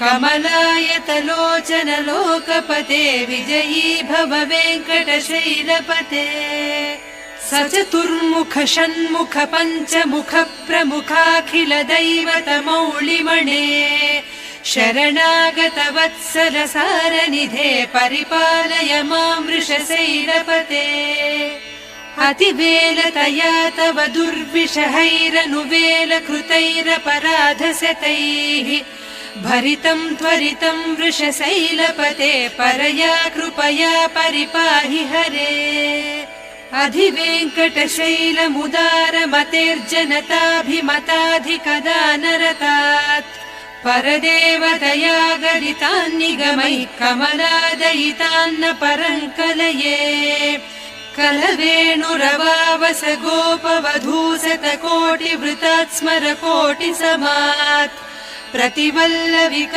कमलायतलोचन लोकपते विजयी भव वेङ्कटशैलपते सचतुर्मुख षण्मुख पञ्चमुख प्रमुखाखिल दैवतमौलिमणे शरणागत वत्सल सारनिधे परिपालय मां वृषशैलपते अतिवेलतया तव दुर्विषहैरनुवेल कृतैरपराधशतैः भरितं त्वरितं वृषशैलपते परया कृपया परिपाहि हरे अधिवेङ्कटशैलमुदारमतेर्जनताभिमताधिकदानरतात् परदेवतया गदितान्निगमैः कमलादयितान्न परङ्कलये कलवेणुरवावस गोपवधूसतकोटिवृतात् स्मर कोटिसमात् प्रतिवल्लविक